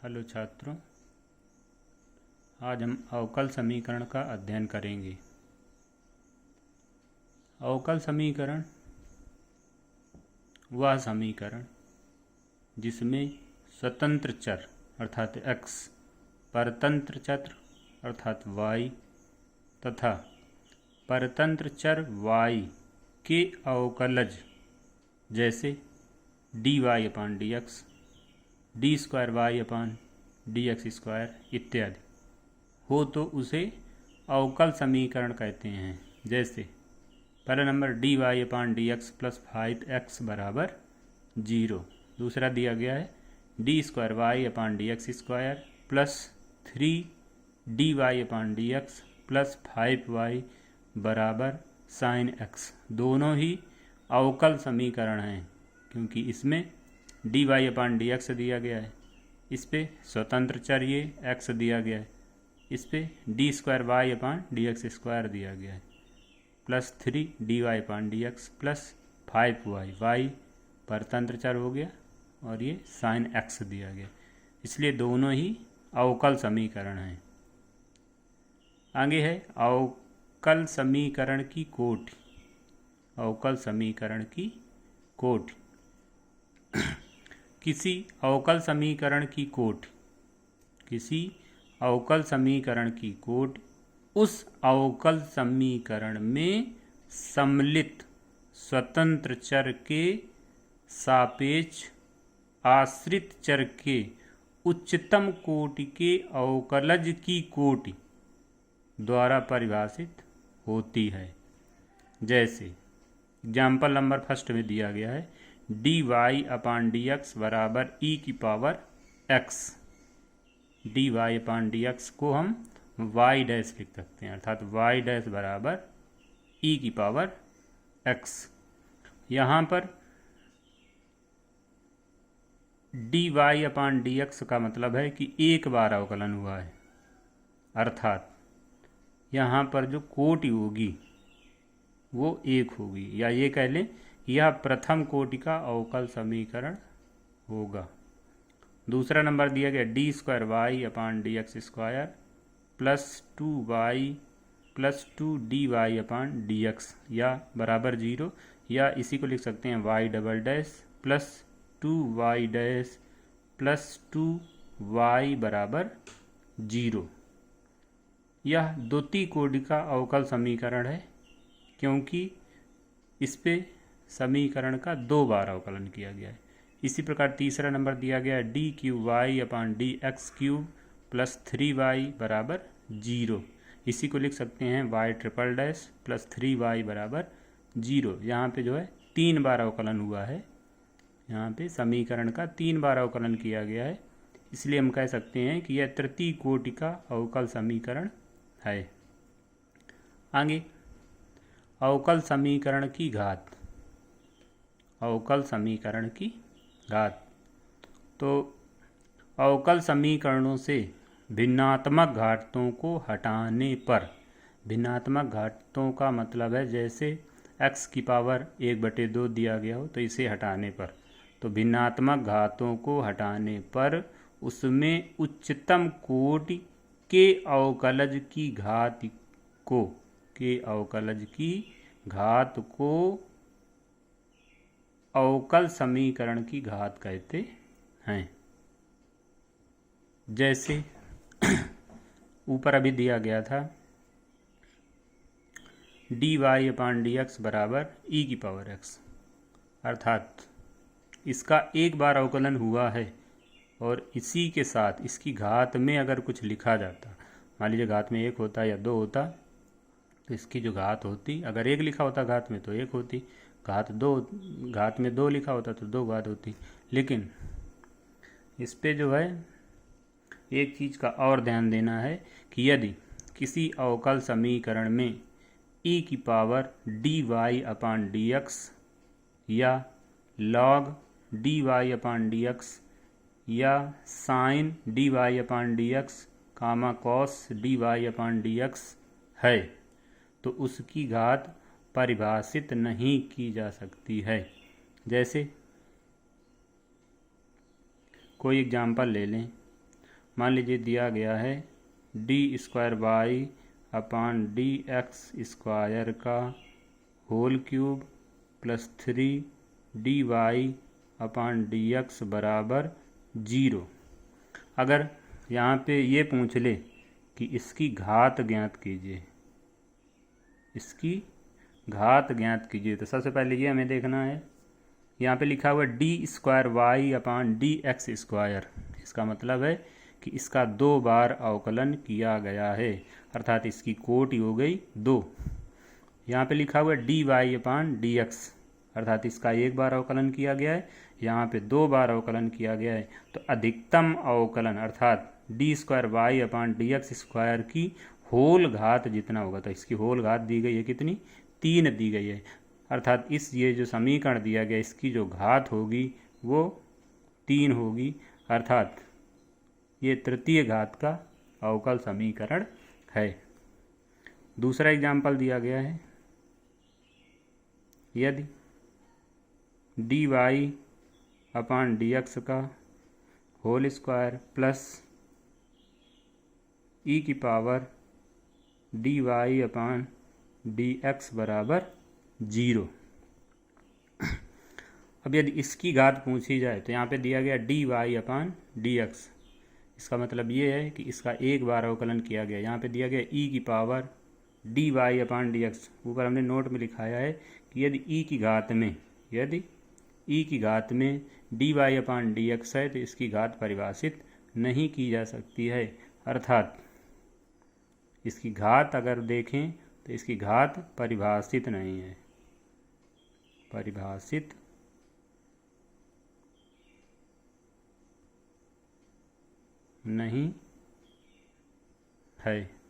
Hello छात्रों, आज हम अवकल समीकरण का अध्ययन करेंगे। अवकल समीकरण वह समीकरण जिसमें स्वतंत्र चर अर्थात x, परतंत्र चर अर्थात y तथा परतंत्र चर y के अवकलज जैसे dy/dx, d²y/dx² इत्यादि हो तो उसे अवकल समीकरण कहते हैं। जैसे पहला नंबर dy/dx + 5x = 0। दूसरा दिया गया है d²y/dx² + 3dy/dx + 5y = sin x। दोनों ही अवकल समीकरण हैं क्योंकि इसमें dy/dx दिया गया है, इस पे स्वतंत्र चर ये x दिया गया है, इस पे d²y/dx² दिया गया है + 3dy/dx + 5y, y परतंत्र चर हो गया और ये sin x दिया गया, इसलिए दोनों ही अवकल समीकरण हैं। आगे है अवकल समीकरण की कोटि। अवकल समीकरण की कोटि किसी अवकल समीकरण की कोटि उस अवकल समीकरण में सम्मिलित स्वतंत्र चर के सापेक्ष आश्रित चर के उच्चतम कोटि के अवकलज की कोटि द्वारा परिभाषित होती है। जैसे एग्जाम्पल नंबर फर्स्ट में दिया गया है dy/dx = e⁻x। dy/dx को हम y' लिख सकते हैं अर्थात y' = e⁻x। यहाँ पर dy/dx का मतलब है कि एक बार अवकलन हुआ है, अर्थात यहाँ पर जो कोटि होगी वो एक होगी, या ये कह लें यह प्रथम कोटि का अवकल समीकरण होगा। दूसरा नंबर दिया गया d²y/dx² + 2y + 2dy/dx या बराबर 0, या इसी को लिख सकते हैं y' + 2y' + 2y = 0। यह द्वितीय कोटि का अवकल समीकरण है क्योंकि इस पे समीकरण का दो बार अवकलन किया गया है। इसी प्रकार तीसरा नंबर दिया गया है d3y/dx³ + 3y = 0। इसी को लिख सकते हैं y' + 3y = 0। यहाँ पे जो है 3 बार अवकलन हुआ है, यहाँ पे समीकरण का 3 बार अवकलन किया गया है, इसलिए हम कह सकते हैं कि यह तृतीय कोटि का अवकल समीकरण है। आगे अवकल समीकरण की घात। अवकल समीकरण की घात तो अवकल समीकरणों से भिन्नात्मक घातों को हटाने पर, भिन्नात्मक घातों का मतलब है जैसे x⁻1/2 दिया गया हो तो इसे हटाने पर, तो भिन्नात्मक घातों को हटाने पर उसमें उच्चतम कोटि के अवकलज की घात को अवकल समीकरण की घात कहते हैं। जैसे ऊपर अभी दिया गया था dy/dx = e⁻x, अर्थात इसका एक बार अवकलन हुआ है और इसी के साथ इसकी घात में अगर कुछ लिखा जाता, मान लीजिए घात में 1 होता या 2 होता, तो इसकी जो घात होती, अगर 1 लिखा होता घात में तो 1 होती, घात में 2 लिखा होता तो 2 घात होती। लेकिन इस पे जो है एक चीज़ का और ध्यान देना है कि यदि किसी अवकल समीकरण में e⁻dy/dx या log dy/dx या sin dy/dx, cos dy/dx है तो उसकी घात परिभाषित नहीं की जा सकती है। जैसे कोई एग्जाम्पल ले लें मान लीजिए दिया गया है डी स्क्वायर वाई अपान डी एक्स स्क्वायर का होल क्यूब प्लस 3 dy अपान डी एक्स बराबर 0। अगर यहाँ पे ये पूछ ले कि इसकी घात ज्ञात कीजिए, इसकी घात ज्ञात कीजिए, तो सबसे पहले ये हमें देखना है। यहाँ पे लिखा हुआ डी स्क्वायर वाई अपान डी एक्स स्क्वायर, इसका मतलब है कि इसका 2 बार अवकलन किया गया है, अर्थात इसकी कोटि हो गई 2। यहाँ पे लिखा हुआ डी वाई अपान डी एक्स, अर्थात इसका 1 बार अवकलन किया गया है, यहाँ पे 2 बार अवकलन किया गया है। तो अधिकतम अवकलन अर्थात डी स्क्वायर वाई अपान डी एक्स स्क्वायर की होल घात जितना होगा, तो इसकी होल घात दी गई है कितनी, 3 दी गई है, अर्थात इस ये जो समीकरण दिया गया इसकी जो घात होगी वो 3 होगी, अर्थात ये तृतीय घात का अवकल समीकरण है। दूसरा एग्जाम्पल दिया गया है, यदि डी वाई अपान डी एक्स का होल स्क्वायर प्लस ई की पावर डी वाई अपान डी एक्स बराबर 0। अब यदि इसकी घात पूछी जाए तो यहाँ पे दिया गया डी वाई अपान डी एक्स, इसका मतलब ये है कि इसका 1 बार अवकलन किया गया। यहाँ पे दिया गया ई की पावर डी वाई अपान डी एक्स, ऊपर हमने नोट में लिखाया है कि यदि ई की घात में, यदि ई की घात में डी वाई अपान डी एक्स है तो इसकी घात परिभाषित नहीं की जा सकती है, अर्थात इसकी घात अगर देखें तो इसकी घात परिभाषित नहीं है, परिभाषित नहीं है।